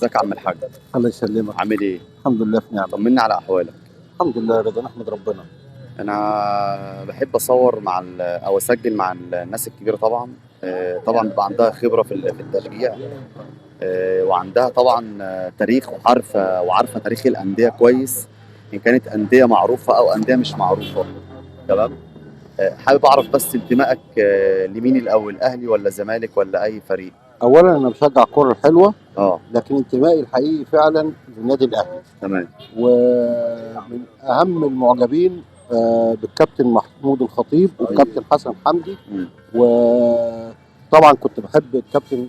ازيك يا عم الحاج؟ الله يسلمك. عامل ايه؟ الحمد لله في نعمة. طمنا على احوالك. الحمد لله يا رضا، نحمد ربنا. انا بحب اصور مع او اسجل مع الناس الكبيره طبعا. طبعا بيبقى عندها خبره في التشجيع. وعندها طبعا تاريخ وعارفه تاريخ الانديه كويس، ان كانت انديه معروفه او انديه مش معروفه. تمام. حابب اعرف بس انتمائك لمين الاول، اهلي ولا زمالك ولا اي فريق؟ أولا أنا بشجع الكرة الحلوة، اه لكن انتمائي الحقيقي فعلا للنادي الأهلي. تمام. ومن أهم المعجبين بالكابتن محمود الخطيب والكابتن حسن حمدي. مم. وطبعا كنت بحب الكابتن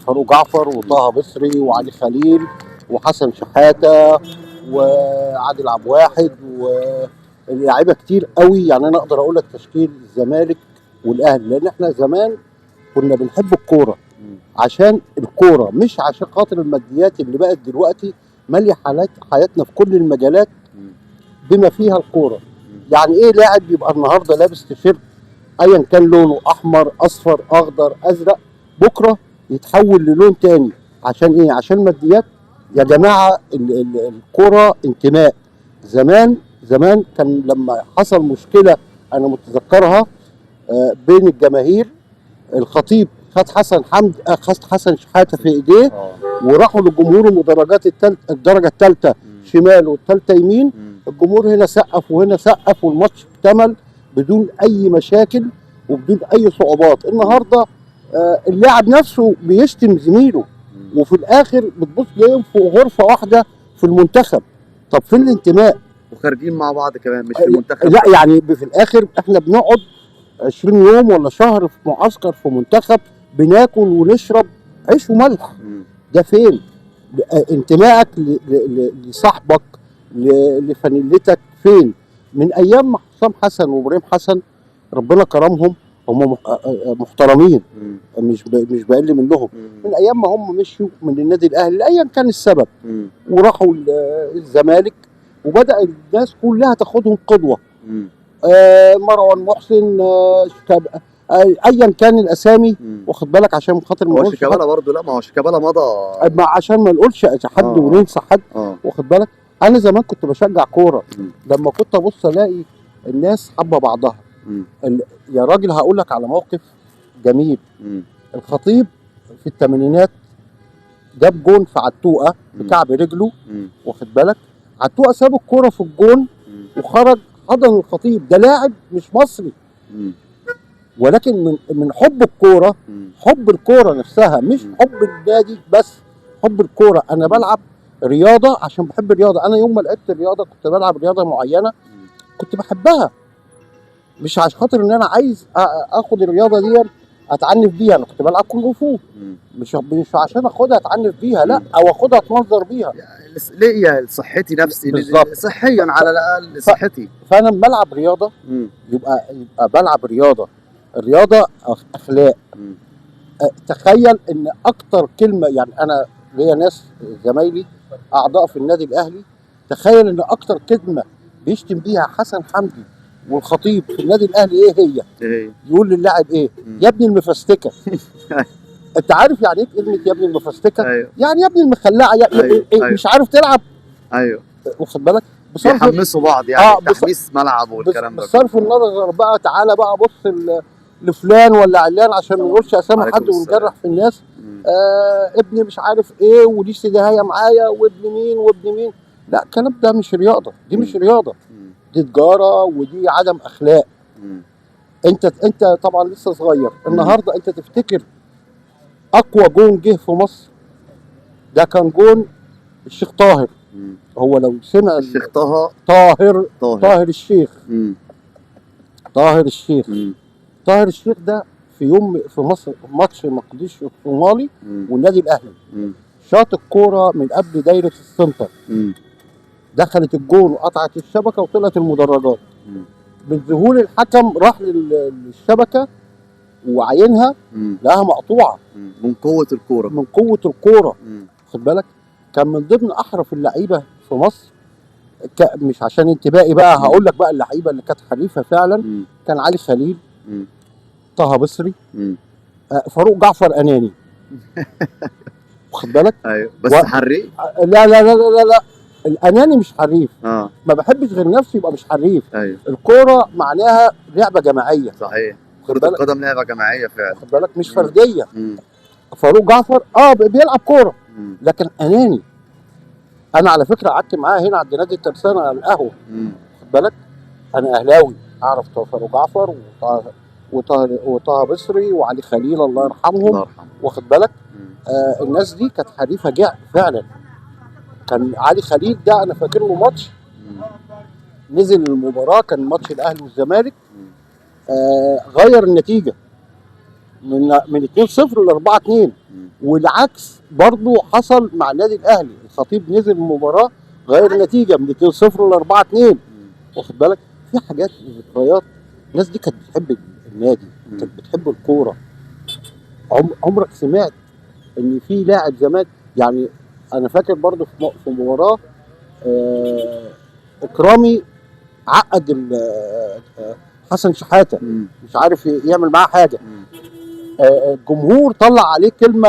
فاروق جعفر وطه بصري وعلي خليل وحسن شحاتة وعادل عبد الواحد ولاعيبه كتير قوي. يعني انا اقدر اقول لك تشكيل الزمالك والاهلي، لان احنا زمان كنا بنحب الكوره عشان الكوره، مش عشان خاطر الماديات اللي بقت دلوقتي ماليه حياتنا في كل المجالات بما فيها الكوره. يعني ايه لاعب يبقى النهارده لابس تيشيرت ايا كان لونه احمر اصفر اخضر ازرق، بكره يتحول للون تاني عشان ايه؟ عشان ماديات. يا جماعه الكوره انتماء. زمان كان لما حصل مشكله انا متذكرها بين الجماهير، الخطيب خد حسن شحاته في ايديه وراحوا للجمهور المدرجات الدرجه الثالثه شمال والثالثه يمين. الجمهور هنا سقف وهنا سقف والماتش اكتمل بدون اي مشاكل وبدون اي صعوبات. النهارده اللاعب نفسه بيشتم زميله وفي الاخر بتبص ليهم في غرفه واحده في المنتخب. طب فين الانتماء؟ وخارجين مع بعض كمان مش في المنتخب. لا يعني في الاخر احنا بنقعد 20 يوم ولا شهر في معسكر في منتخب، بناكل ونشرب عيش وملح. ده فين انتمائك لصاحبك لفانيلتك؟ فين؟ من ايام حسام حسن وابراهيم حسن ربنا كرمهم، هم محترمين، مش بقل منهم. من ايام ما هم مشوا من النادي الاهلي ايا كان السبب وراحوا الزمالك، وبدا الناس كلها تاخدهم قدوه. مروان محسن، ايا كان الاسامي، واخد بالك؟ عشان خاطر ما هو شيكابالا برضه. لا ما هو شيكابالا مضى، عشان ما نقولش حد وننسى حد. واخد بالك؟ انا زمان كنت بشجع كوره، لما كنت ابص الاقي الناس حابه بعضها. يا راجل هقول لك على موقف جميل. الخطيب في الثمانينات جاب جون في عتوقه بكعب رجله، واخد بالك؟ عتوقه ساب الكوره في الجون وخرج حضن الخطيب. ده لاعب مش مصري، ولكن من حب الكوره، حب الكوره نفسها، مش حب النادي بس، حب الكوره. انا بلعب رياضه عشان بحب الرياضه. انا يوم ما لعبت الرياضه كنت بلعب رياضه معينه كنت بحبها، مش عشان خاطر ان انا عايز اخد الرياضه دي اتعنف بيها. انا كنت بلعب كونغ فو، مش عشان اخدها اتعنف بيها، لا، او اخدها اتمنظر بيها. ليا صحتي نفسي صحيا على الاقل صحتي. فانا لما بلعب رياضه يبقى بلعب رياضه. الرياضه اخلاق. تخيل ان اكتر كلمه، يعني انا ليا ناس زمايلي اعضاء في النادي الاهلي، تخيل ان اكتر كلمه بيشتم بيها حسن حمدي والخطيب في النادي الاهلي ايه هي؟ يقول للاعب ايه؟ يا ابني المفستكه. انت عارف يعني ايه كلمه يا ابني المفستكه؟ أيوه. يعني يا ابني المخلعه. أيوه. مش عارف تلعب. ايوه، واخد بالك؟ بيحمسوا بعض يعني تحميس ملعب والكلام ده. بصرف النظر بقى، تعالى بقى بص لفلان ولا علان عشان ما نقولش اسامي حد ونجرح في الناس. ابني مش عارف ايه ودي سدايه معايا وابن مين وابن مين. لا، الكلام ده مش رياضه، دي مش رياضه، دي تجاره ودي عدم اخلاق. انت طبعا لسه صغير. النهارده انت تفتكر اقوى جون جه في مصر ده كان جون الشيخ طاهر. هو لو سمع الشيخ طاهر الشيخ. طاهر الشيخ ده في يوم في مصر ماتش مقديشو الصومالي والنادي الاهلي، شاط الكوره من قبل دايره السنتر، دخلت الجون وقطعت الشبكه وطلعت المدرجات. من ذهول الحكم راح للشبكه وعينها لقاها مقطوعه من قوه الكوره. خد بالك؟ كان من ضمن احرف اللعيبه في مصر، مش عشان انتباهي بقى هقول لك بقى اللعيبه اللي كانت حريفه فعلا. كان علي خليل، طه بصري، فاروق جعفر اناني. واخد بالك؟ ايوه بس و... حريف. لا لا لا لا لا لا، الاناني مش حريف. اه ما بحبش غير نفسي يبقى مش حريف. ايوه الكوره معناها لعبه جماعيه، صحيح، واخد كرة بالك؟ القدم لعبة جماعية فعلا. واخد بالك؟ مش مم. فرديه. مم. فاروق جعفر بيلعب كوره مم. لكن اناني. انا على فكره قعدت معاه هنا عند نادي الترسانه على القهوه، مم. واخد بالك؟ انا اهلاوي، اعرف فاروق جعفر وطه بصري وعلي خليل الله الله يرحمهم، يرحمه. واخد بالك؟ مم. الناس دي كانت حريفه فعلا. كان علي خليل ده انا فاكر له ماتش مم. نزل المباراه، كان ماتش الاهلي والزمالك، مم. غير النتيجه من 2-0 ل 4-2. مم. والعكس برضو حصل مع النادي الاهلي، الخطيب نزل المباراه غير النتيجه من 2-0 ل 4-2. مم. واخد بالك؟ في حاجات ذكريات. الناس دي كانت بتحب النادي، مم. كانت بتحب الكوره. عمرك سمعت ان في لاعب زمان؟ يعني انا فاكر برضو في مباراه اكرامي عقد حسن شحاته، مم. مش عارف يعمل معاه حاجه. مم. الجمهور طلع عليه كلمه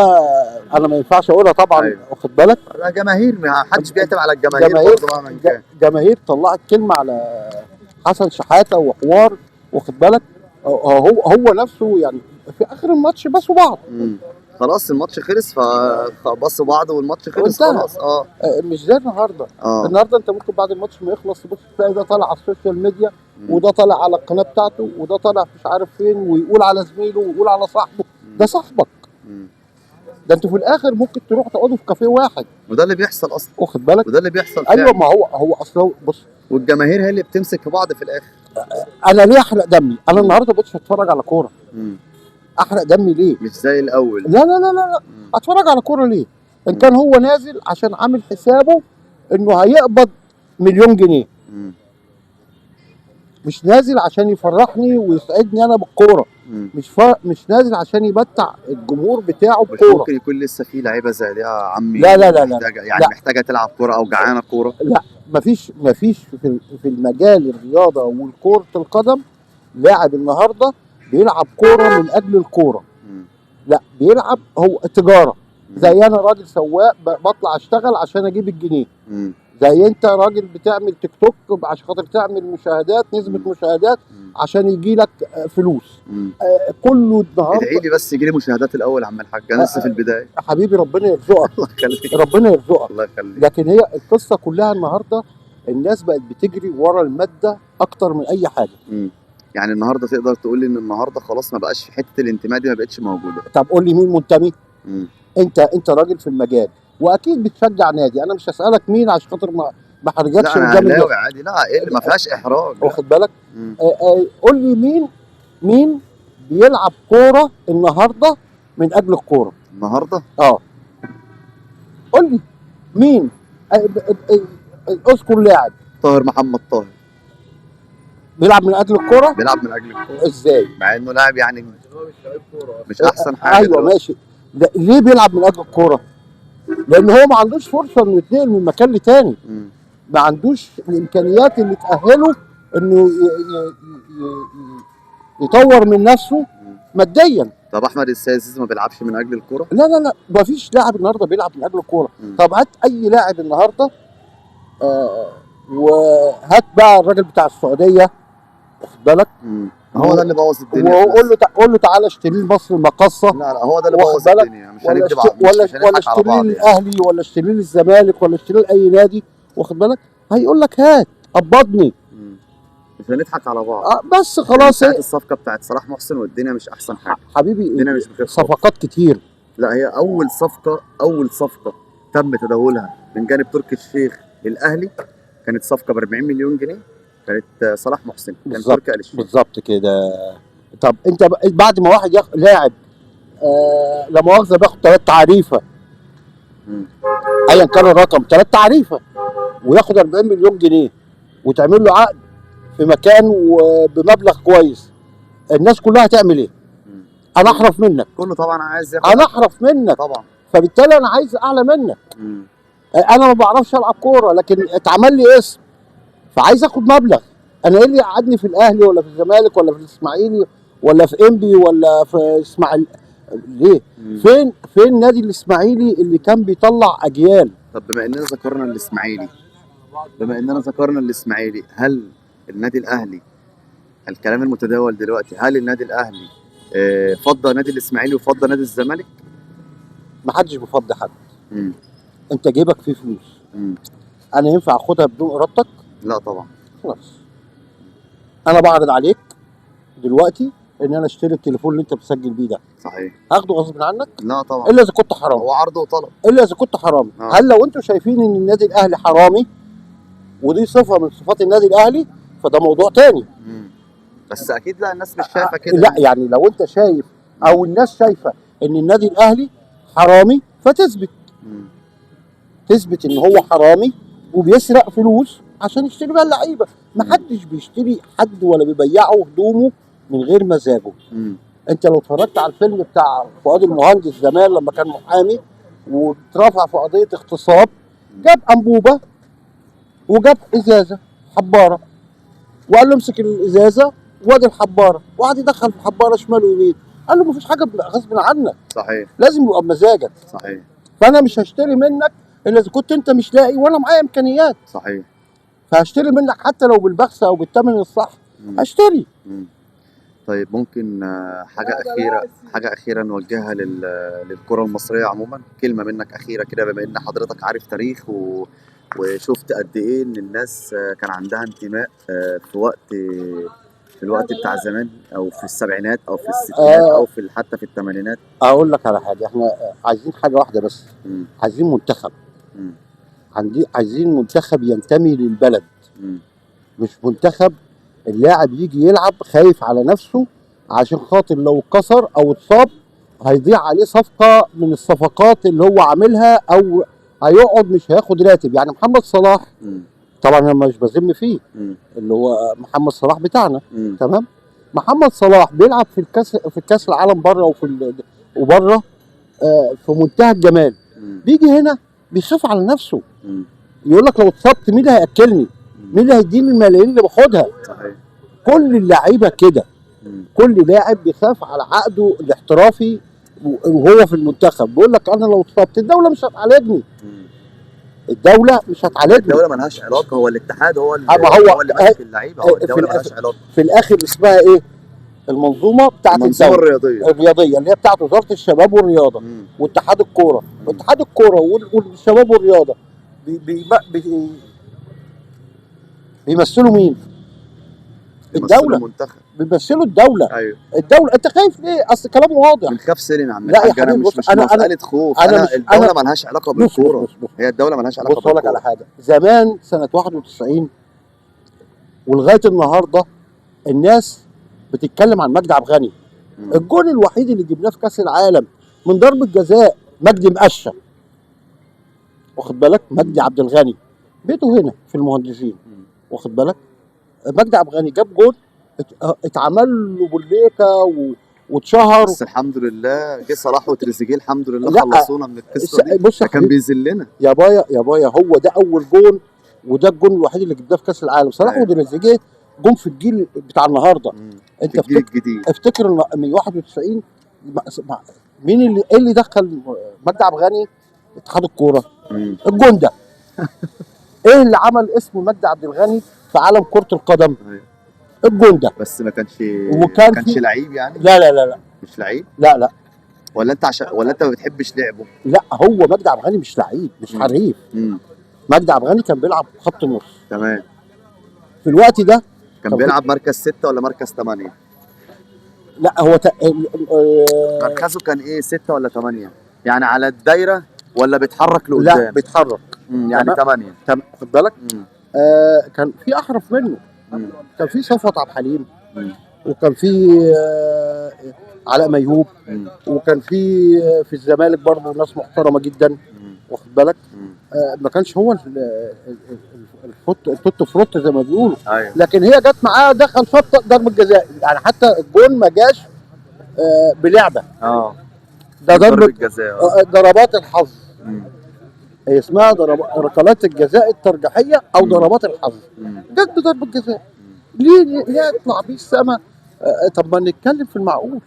انا ما ينفعش اقولها طبعا. أيوة. واخد بالك؟ لا جماهير، ما حدش بيعتمد على الجماهير جماهير برضه مهما كان. جماهير طلعت كلمه على حسن شحاته وحوار، واخد بالك؟ هو نفسه يعني في اخر الماتش بسوا بعض. مم. خلاص الماتش خلص فبصوا بعض والماتش خلص وانتهى. خلاص. مش زي النهارده. النهارده انت ممكن بعد الماتش ما يخلص تبص تلاقي ده طالع على السوشيال ميديا، وده طالع على القناه بتاعته، وده طالع مش عارف فين، ويقول على زميله ويقول على صاحبه. ده صاحبك. ده انتوا في الاخر ممكن تروحوا تقعدوا في كافيه واحد. وده اللي بيحصل اصلا، واخد بالك؟ وده اللي بيحصل ايوه، فعلا. ما هو اصلا بص، والجماهير هي اللي بتمسك في بعض في الاخر. انا ليه احرق دمي؟ انا النهارده بقيتش اتفرج على كوره. احرق دمي ليه؟ مش زي الاول. لا لا لا لا لا. اتفرج على كوره ليه؟ ان كان هو نازل عشان عامل حسابه انه هيقبض مليون جنيه، مش نازل عشان يفرحني ويسعدني انا بالكوره. مش نازل عشان يمتع الجمهور بتاعه مش بكوره. ممكن يكون لسه في لعيبه زي دي يا عمي؟ لا لا لا لا محتاجه لا. يعني لا. محتاجه تلعب كوره او جعانه كوره؟ لا، مفيش في المجال الرياضه والكره القدم لاعب النهارده بيلعب كوره من اجل الكوره. لا، بيلعب هو تجاره. زي انا راجل سواق بطلع اشتغل عشان اجيب الجنيه. زي انت راجل بتعمل تيك توك عشان خاطر تعمل مشاهدات، نسبه مشاهدات عشان يجي لك فلوس. كله النهارده. ادعي لي بس يجي لي مشاهدات الاول يا عم الحاج، انا لسه في البدايه. حبيبي ربنا يرزقك. الله يخليك. ربنا يرزقك. الله يخليك. لكن هي القصه كلها النهارده الناس بقت بتجري ورا الماده اكتر من اي حاجه. يعني النهارده تقدر تقول لي ان النهارده خلاص ما بقاش في حته الانتماء دي، ما بقتش موجوده. طب قول لي مين منتمي؟ انت راجل في المجال واكيد بتشجع نادي، انا مش هسالك مين عشان خاطر ما حرجكش لا انا اهلاوي عادي. لا ايه اللي ما فيهاش احراج. واخد بالك؟ قول لي مين بيلعب كوره النهارده من اجل الكوره النهارده؟ قول لي مين. اذكر لاعب. طاهر محمد طاهر بيلعب من اجل الكوره. بيلعب من اجل الكوره. ازاي؟ مع انه لاعب يعني مش احسن حاجه. ايوه ماشي. ليه بيلعب من اجل الكوره؟ لان هو ما عندوش فرصه انه يتنقل من مكان لتاني. ما عندوش الامكانيات اللي تاهله انه يطور من نفسه ماديا. طب احمد السيد ما بيلعبش من اجل الكوره؟ لا لا لا، ما فيش لاعب النهارده بيلعب من اجل الكوره. طب هات اي لاعب النهارده وهات بقى الراجل بتاع السعوديه، واخد بالك؟ هو ده اللي بوظ الدنيا. وقول له تعالى اشتري لي مصر المقاصه. لا هو ده اللي بوظ الدنيا. مش هنكذب ولا اشتري لي الاهلي ولا اشتري لي الزمالك ولا اشتري لي اي نادي، واخد بالك؟ هيقول لك هات قبضني. مش هنضحك على بعض. بس خلاص. الصفقه بتاعت صلاح محسن والدنيا مش احسن حاجه حبيبي. الدنيا مش بخير. صفقات كتير. لا هي اول صفقه تم تداولها من جانب تركي الشيخ للاهلي كانت صفقه ب 40 مليون جنيه، كانت صلاح محسن. كان تركي آل الشيخ. بالظبط كده. طب انت بعد ما واحد لاعب لا مؤاخذه بياخد 3 تعريفه، ايا كان الرقم 3 تعريفه، وياخد 40 مليون جنيه وتعمل له عقد في مكان وبمبلغ كويس، الناس كلها هتعمل ايه؟ انا احرف منك. كله طبعا عايز ياخد. انا احرف منك طبعا. فبالتالي انا عايز اعلى منك. انا ما بعرفش العب كوره لكن اتعمل لي اسم فعايز اخد مبلغ. انا ايه اللي يقعدني في الاهلي ولا في الزمالك ولا في الاسماعيلي ولا في انبي ولا في اسماعيل ليه؟ مم. فين نادي الاسماعيلي اللي كان بيطلع اجيال؟ طب بما اننا ذكرنا الاسماعيلي، هل النادي الاهلي، الكلام المتداول دلوقتي، هل النادي الاهلي فضل نادي الاسماعيلي وفضل نادي الزمالك؟ ما حدش بيفضي حد. مم. انت جيبك فيه فلوس، مم. انا ينفع اخدها بدون ارادتك؟ لا طبعا. خلاص. انا بعرض عليك دلوقتي ان انا اشتري التليفون اللي انت بتسجل بيه ده، صحيح. هاخده غصب عنك؟ لا طبعا. الا اذا كنت حرامي. هو عرض وطلب. الا اذا كنت حرامي. هل لو انتوا شايفين ان النادي الاهلي حرامي ودي صفه من صفات النادي الاهلي فده موضوع تاني. بس اكيد لا، الناس مش شايفه كده. لا يعني لو انت شايف او الناس شايفه ان النادي الاهلي حرامي فتثبت. تثبت ان هو حرامي وبيسرق فلوس عشان يشتري بيها اللعيبه. ما حدش بيشتري حد ولا بيبيعه هدومه من غير مزاجه. انت لو اتفرجت على الفيلم بتاع فؤاد المهندس زمان لما كان محامي واترفع في قضيه اغتصاب، جاب انبوبه وجاب ازازه حباره وقال له امسك الازازه وادي الحباره، وقعد يدخل في الحباره شمال ويمين. قال له مفيش حاجه غصب عنك. صحيح. لازم يبقى بمزاجك. صحيح. فانا مش هشتري منك الا اذا كنت انت مش لاقي وانا معايا امكانيات. صحيح. فهشتري منك حتى لو بالبخس او بالثمن الصح. هشتري. طيب ممكن حاجه اخيره نوجهها للكره المصريه عموما، كلمه منك اخيره كده، بما ان حضرتك عارف تاريخ وشفت قد ايه ان الناس كان عندها انتماء في الوقت بتاع زمان، او في السبعينات او في الستينات او حتى في الثمانينات. اقول لك على حاجه، احنا عايزين حاجه واحده بس. عايزين منتخب. عايزين منتخب ينتمي للبلد. مش منتخب اللاعب يجي يلعب خايف على نفسه عشان خاطر لو اتكسر او اتصاب هيضيع عليه صفقه من الصفقات اللي هو عاملها، او هيقعد مش هياخد راتب. يعني محمد صلاح طبعا انا مش بذم فيه، اللي هو محمد صلاح بتاعنا. تمام. محمد صلاح بيلعب في الكاس العالم بره وبره في منتهى الجمال. بيجي هنا بيخاف على نفسه. يقول لك لو اتصبت مين اللي هياكلني؟ مين اللي هيديني الملايين اللي باخدها؟ صحيح. كل اللعيبه كده. كل لاعب بيخاف على عقده الاحترافي وهو في المنتخب. بيقول لك انا لو اتصبت الدوله مش هتعالجني. الدوله مش هتعالجني. الدوله مالهاش علاقه، هو الاتحاد هو اللي ماسك اللعيبه، هو الدوله مالهاش علاقه. في الاخر اسمها ايه؟ المنظومه بتاعت المنظومه الرياضيه اللي هي بتاعت وزاره الشباب والرياضه واتحاد الكوره. واتحاد الكوره والشباب والرياضه بيمثلوا مين؟ الدوله. المنتخب. بيمثلوا الدوله. ايوه. الدوله. انت خايف ليه؟ اصل كلامه واضح. بنخاف سلم يا عم. لا يا حبيبي، انا مش مساله خوف. الدوله مالهاش علاقه بالكوره. هي الدوله مالهاش علاقه بالكوره. بص لك على حاجه، زمان سنه 91 ولغايه النهارده الناس بتتكلم عن مجدي عبد الغني. الجول الوحيد اللي جبناه في كاس العالم من ضربه جزاء مجدي مقشه. واخد بالك؟ مجدي عبد الغني بيته هنا في المهندسين. واخد بالك؟ مجدي عبد الغني جاب جول اتعمل له بوليكا واتشهر. بس الحمد لله جه صلاح وتريزيجيه الحمد لله خلصونا من القصه دي. بص كان بيذلنا يا بايا هو ده اول جول وده الجول الوحيد اللي جبناه في كاس العالم. صلاح وتريزيجيه جم في الجيل بتاع النهارده. انت الجيل الجديد. افتكر من 91 مين اللي دخل مجدي عبد الغني اتحاد الكوره؟ الجون ده. ايه اللي عمل اسم مجدي عبد الغني في عالم كره القدم؟ الجون ده. بس ما كانش لعيب يعني؟ لا مش لعيب؟ لا ولا انت ما بتحبش لعبه؟ لا هو مجدي عبد الغني مش لعيب، مش حريف. مجدي عبد الغني كان بيلعب خط نص. تمام. في الوقت ده كان بيلعب مركز 6 ولا مركز 8؟ لا هو مركزه كان ايه، 6 ولا 8؟ يعني على الدايره ولا بيتحرك لقدام؟ لا بيتحرك. يعني 8. خد بالك. كان في احرف منه. كان في صفوت عبد الحليم وكان في علاء ميهوب وكان في الزمالك برضه ناس محترمه جدا. واخد بالك. ما كانش هو الفوت فروت زي ما بيقولوا. أيوة. لكن هي جت معاه دخل شط ضربه جزاء. يعني حتى الجون ما جاش بلعبه. ده ضربه جزاء. ضربات الحظ. هي اسمها ركلات الجزاء الترجيحيه او ضربات الحظ. جت بضربه جزاء. ليه يطلع بيه السما؟ طب ما نتكلم في المعقول.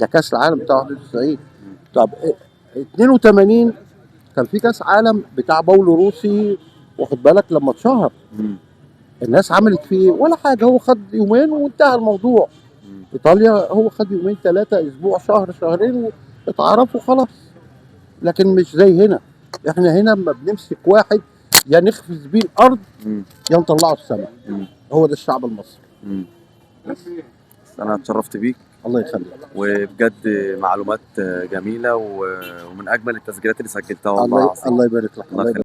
ده كاس العالم بتاع 91. طب 82 كان في كاس عالم بتاع باولو روسي، واخد بالك لما اتشهر مم. الناس عملت فيه ولا حاجه، هو خد يومين وانتهى الموضوع. مم. ايطاليا هو خد يومين ثلاثه اسبوع شهر شهرين واتعرفوا خلاص. لكن مش زي هنا، احنا هنا لما بنمسك واحد يا نخفز بيه الارض مم. يا نطلعه السماء. مم. هو ده الشعب المصري. مم. انا اتشرفت بيك، الله يخليك. وبجد معلومات جميله ومن اجمل التسجيلات اللي سجلتها والله العظيم. الله يبارك لك. الله يخليك.